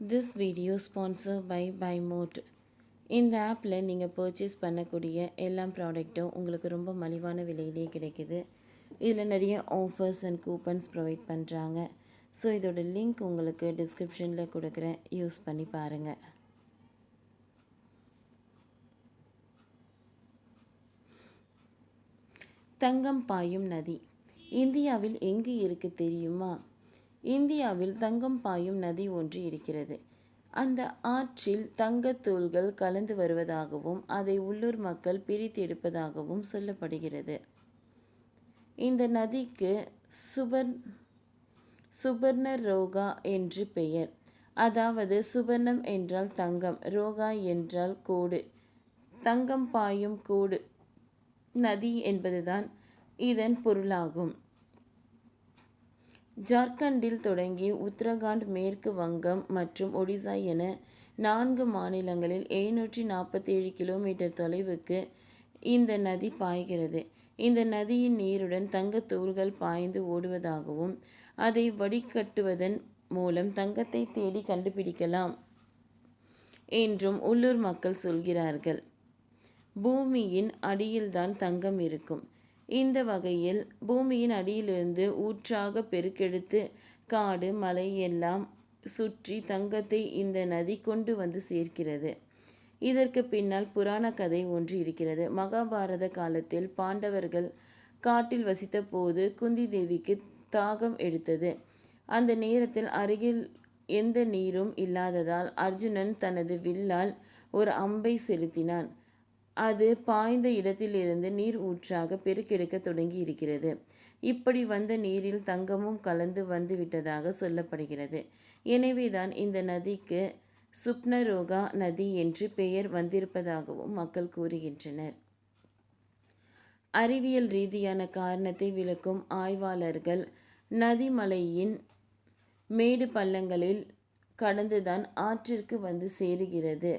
This video sponsored by BuyMote. இந்த ஆப்பில் நீங்கள் பர்ச்சேஸ் பண்ணக்கூடிய எல்லா ப்ராடக்ட்டும் உங்களுக்கு ரொம்ப மலிவான விலையிலே கிடைக்குது. இதில் நிறைய ஆஃபர்ஸ் அண்ட் கூப்பன்ஸ் ப்ரொவைட் பண்ணுறாங்க. ஸோ இதோட லிங்க் உங்களுக்கு டிஸ்கிரிப்ஷனில் கொடுக்குறேன், யூஸ் பண்ணி பாருங்கள். தங்கம் பாயும் நதி இந்தியாவில் எங்கு இருக்கு தெரியுமா? இந்தியாவில் தங்கம் பாயும் நதி ஒன்று இருக்கிறது. அந்த ஆற்றில் தங்கத்தூள்கள் கலந்து வருவதாகவும் அதை உள்ளூர் மக்கள் பிரித்து எடுப்பதாகவும் சொல்லப்படுகிறது. இந்த நதிக்கு சுபர்ண ரோகா என்று பெயர். அதாவது சுபர்ணம் என்றால் தங்கம், ரோகா என்றால் கோடு, தங்கம் பாயும் கோடு நதி என்பதுதான் இதன் பொருளாகும். ஜார்க்கண்டில் தொடங்கி உத்தரகாண்ட், மேற்கு வங்கம் மற்றும் ஒடிசா என 4 மாநிலங்களில் 747 கிலோமீட்டர் தொலைவுக்கு இந்த நதி பாய்கிறது. இந்த நதியின் நீருடன் தங்கத்தூள்கள் பாய்ந்து ஓடுவதாகவும் அதை வடிகட்டுவதன் மூலம் தங்கத்தை தேடி கண்டுபிடிக்கலாம் என்றும் உள்ளூர் மக்கள் சொல்கிறார்கள். பூமியின் அடியில்தான் தங்கம் இருக்கும். இந்த வகையில் பூமியின் அடியிலிருந்து ஊற்றாக பெருக்கெடுத்து காடு, மலை எல்லாம் சுற்றி தங்கத்தை இந்த நதி கொண்டு வந்து சேர்க்கிறது. இதற்கு பின்னால் புராண கதை ஒன்று இருக்கிறது. மகாபாரத காலத்தில் பாண்டவர்கள் காட்டில் வசித்த போது குந்தி தேவிக்கு தாகம் எடுத்தது. அந்த நேரத்தில் அருகில் எந்த நீரும் இல்லாததால் அர்ஜுனன் தனது வில்லால் ஒரு அம்பை செலுத்தினான். அது பாய்ந்த இடத்திலிருந்து நீர் ஊற்றாக பெருக்கெடுக்க தொடங்கி இருக்கிறது. இப்படி வந்த நீரில் தங்கமும் கலந்து வந்து விட்டதாக சொல்லப்படுகிறது. எனவேதான் இந்த நதிக்கு சுப்னரோகா நதி என்று பெயர் வந்திருப்பதாகவும் மக்கள் கூறுகின்றனர். அறிவியல் ரீதியான காரணத்தை விளக்கும் ஆய்வாளர்கள் நதிமலையின் மேடு பள்ளங்களில் கடந்துதான் ஆற்றிற்கு வந்து சேருகிறது.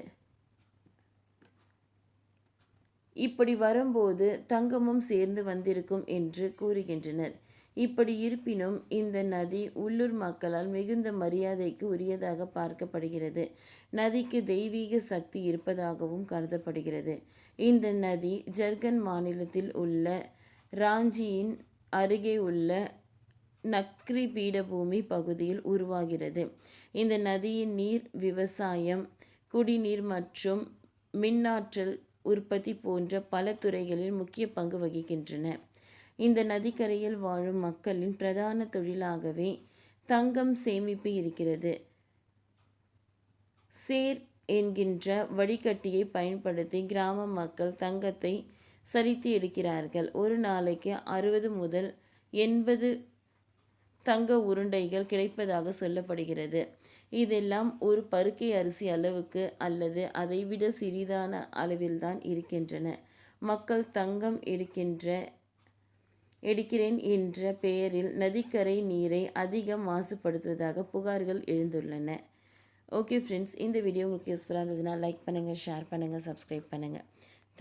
இப்படி வரும்போது தங்கமும் சேர்ந்து வந்திருக்கும் என்று கூறுகின்றனர். இப்படி இருப்பினும் இந்த நதி உள்ளூர் மக்களால் மிகுந்த மரியாதைக்கு உரியதாக பார்க்கப்படுகிறது. நதிக்கு தெய்வீக சக்தி இருப்பதாகவும் கருதப்படுகிறது. இந்த நதி ஜார்க்கண்ட் மாநிலத்தில் உள்ள ராஞ்சியின் அருகே உள்ள நக்ரி பீடபூமி பகுதியில் உருவாகிறது. இந்த நதியின் நீர் விவசாயம், குடிநீர் மற்றும் மின்னாற்றல் உற்பத்தி போன்ற பல துறைகளில் முக்கிய பங்கு வகிக்கின்றன. இந்த நதிக்கரையில் வாழும் மக்களின் பிரதான தொழிலாகவே தங்கம் சேமிப்பு இருக்கிறது. சேர் என்கின்ற வடிகட்டியை பயன்படுத்தி கிராம மக்கள் தங்கத்தை சரித்து எடுக்கிறார்கள். ஒரு நாளைக்கு 60 முதல் 80 தங்க உருண்டைகள் கிடைப்பதாக சொல்லப்படுகிறது. இதெல்லாம் ஒரு பருக்கை அரிசி அளவுக்கு அல்லது அதைவிட சிறிதான அளவில்தான் இருக்கின்றன. மக்கள் தங்கம் எடுக்கிறேன் என்ற பெயரில் நதிக்கரை நீரை அதிகம் மாசுபடுத்துவதாக புகார்கள் எழுந்துள்ளன. ஓகே ஃப்ரெண்ட்ஸ், இந்த வீடியோ உங்களுக்கு யூஸ்ஃபுல்லாக இருந்ததுன்னா லைக் பண்ணுங்கள், ஷேர் பண்ணுங்கள், சப்ஸ்கிரைப் பண்ணுங்கள்.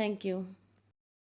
தேங்க்யூ.